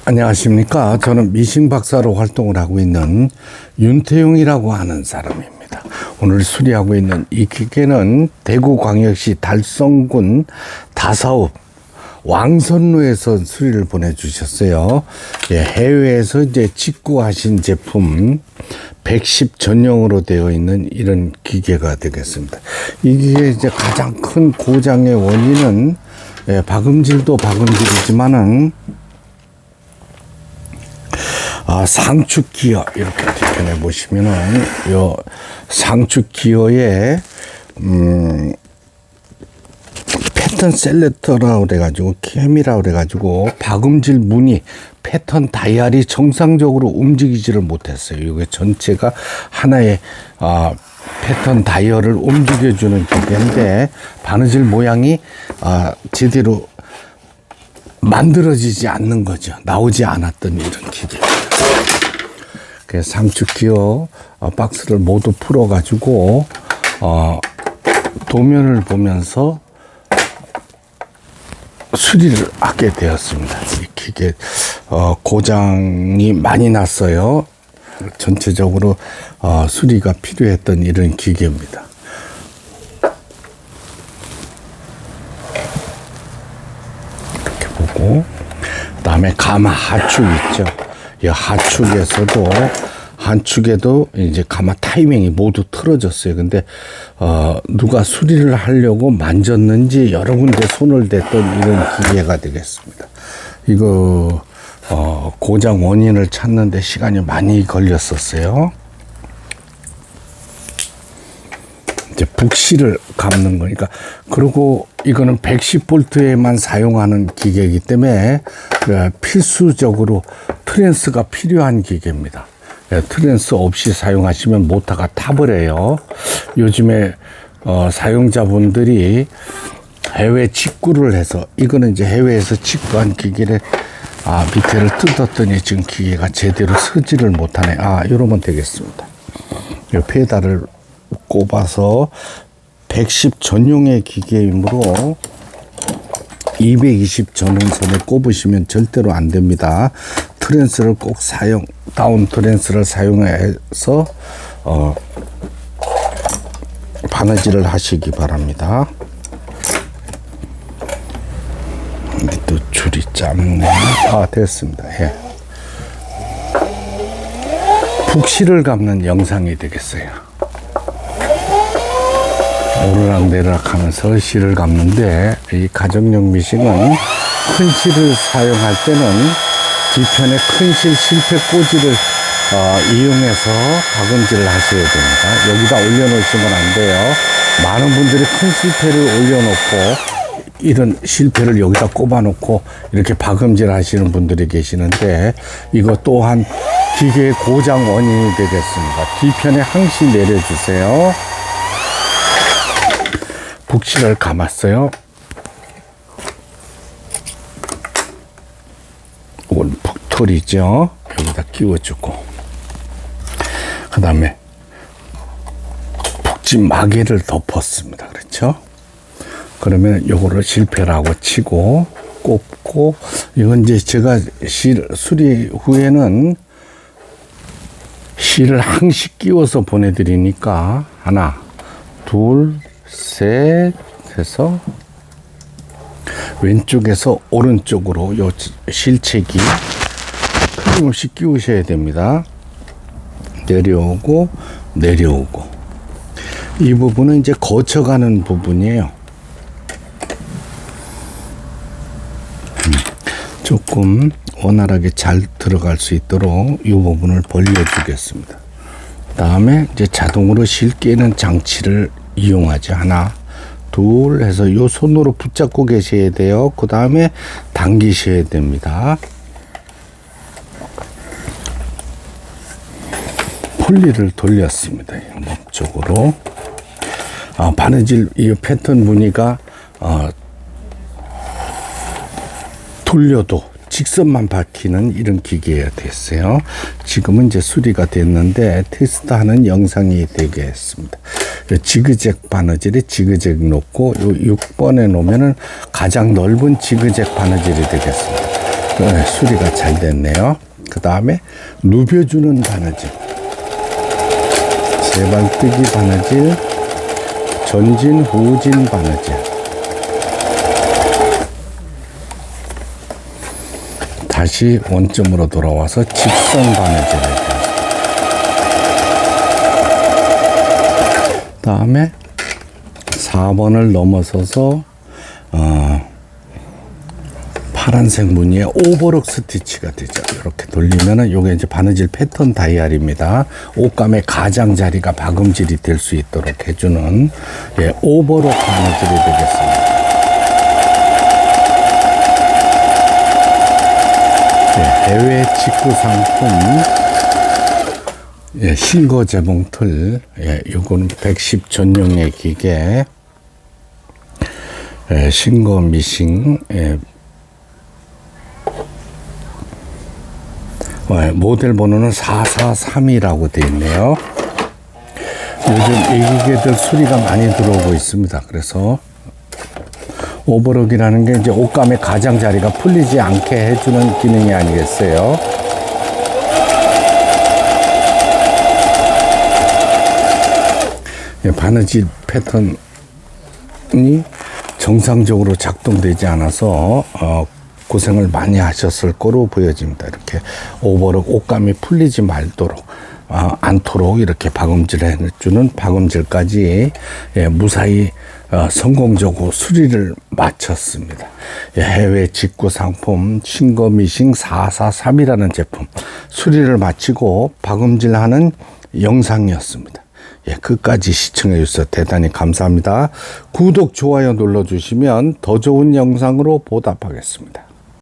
안녕하십니까. 저는 미싱 박사로 활동을 하고 있는 윤태용이라고 하는 사람입니다. 오늘 수리하고 있는 이 기계는 대구광역시 달성군 다사읍 왕선로에서 수리를 보내주셨어요. 예, 해외에서 이제 직구하신 제품 110 전용으로 되어 있는 이런 기계가 되겠습니다. 이 기계 이제 가장 큰 고장의 원인은 박음질도 박음질이지만은 상축 기어 이렇게 뒤편에 보시면은 요 상축 기어에 패턴 셀렉터라고 그래가지고 캠이라고 그래가지고 박음질 무늬 패턴 다이얼이 정상적으로 움직이지를 못했어요. 이게 전체가 하나의 패턴 다이얼을 움직여주는 기계인데 바느질 모양이 제대로 만들어지지 않는 거죠. 나오지 않았던 이런 기계입니다. 그래서 상축 기어 박스를 모두 풀어가지고 도면을 보면서 수리를 하게 되었습니다. 이 기계 고장이 많이 났어요. 전체적으로 수리가 필요했던 이런 기계입니다. 이렇게 보고 그다음에 가마 하축 있죠. 이 하축에서도 한축에도 이제 가마 타이밍이 모두 틀어졌어요. 근데 누가 수리를 하려고 만졌는지 여러 군데 손을 댔던 이런 기계가 되겠습니다. 이거 고장 원인을 찾는데 시간이 많이 걸렸었어요. 이제 북실을 감는 거니까. 그리고 이거는 110V에만 사용하는 기계이기 때문에 필수적으로 트랜스가 필요한 기계입니다. 트랜스 없이 사용하시면 모터가 타버려요. 요즘에 사용자분들이 해외 직구를 해서, 이거는 이제 해외에서 직구한 기계를 밑에를 뜯었더니 지금 기계가 제대로 서지를 못하네. 이러면 되겠습니다. 이 페달을 꼽아서 110 전용의 기계이므로 220 전원선에 꼽으시면 절대로 안 됩니다. 트랜스를 꼭 다운 트랜스를 사용해서 바느질을 하시기 바랍니다. 또 줄이 짧네. 됐습니다. 예. 북실을 감는 영상이 되겠어요. 오르락내리락 하면서 실을 감는데, 이 가정용 미싱은 큰 실을 사용할 때는 뒤편에 큰 실 실패 꽂이를 이용해서 박음질을 하셔야 됩니다. 여기다 올려놓으시면 안 돼요. 많은 분들이 큰 실패를 올려놓고 이런 실패를 여기다 꼽아놓고 이렇게 박음질 하시는 분들이 계시는데, 이거 또한 기계의 고장 원인이 되겠습니다. 뒤편에 항시 내려주세요. 북실을 감았어요. 이건 북털이죠. 여기다 끼워주고, 그 다음에 북지 마개를 덮었습니다. 그렇죠? 그러면 요거를 실패라고 치고 꼽고, 이건 이제 제가 수리 후에는 실을 항시 끼워서 보내드리니까 하나, 둘, 셋 해서 왼쪽에서 오른쪽으로 요 실책이 끊임없이 끼우셔야 됩니다. 내려오고 내려오고. 이 부분은 이제 거쳐가는 부분이에요. 조금 원활하게 잘 들어갈 수 있도록 이 부분을 벌려주겠습니다. 다음에 이제 자동으로 실 깨는 장치를 이용하지. 하나, 둘 해서 요 손으로 붙잡고 계셔야 돼요. 그 다음에 당기셔야 됩니다. 폴리를 돌렸습니다. 목적으로. 바느질 이 패턴 무늬가 돌려도 직선만 박히는 이런 기계가 됐어요. 지금은 이제 수리가 됐는데 테스트하는 영상이 되겠습니다. 지그잭 바느질에 지그잭 놓고 요 6번에 놓으면은 가장 넓은 지그잭 바느질이 되겠습니다. 네, 수리가 잘 됐네요. 그 다음에 누벼주는 바느질, 세발뜨기 바느질, 전진 후진 바느질, 다시 원점으로 돌아와서 직선 바느질을 해요. 다음에 4번을 넘어서서 파란색 무늬의 오버록 스티치가 되죠. 이렇게 돌리면은 요게 이제 바느질 패턴 다이얼입니다. 옷감의 가장자리가 박음질이 될 수 있도록 해주는 오버록 바느질이 되겠습니다. 해외 직구 상품 신거 재봉 틀, 요거는 110 전용의 기계, 신거 미싱, 모델 번호는 443이라고 되어 있네요. 요즘 이 기계들 수리가 많이 들어오고 있습니다. 그래서 오버록이라는 게 이제 옷감의 가장자리가 풀리지 않게 해주는 기능이 아니겠어요. 바느질 패턴이 정상적으로 작동되지 않아서 고생을 많이 하셨을 거로 보여집니다. 이렇게 오버록 옷감이 풀리지 말도록 않도록 이렇게 박음질을 해주는 박음질까지 무사히 성공적으로 수리를 마쳤습니다. 해외 직구 상품 신거 미싱 443이라는 제품 수리를 마치고 박음질하는 영상이었습니다. 끝까지 시청해 주셔서 대단히 감사합니다. 구독, 좋아요 눌러주시면 더 좋은 영상으로 보답하겠습니다.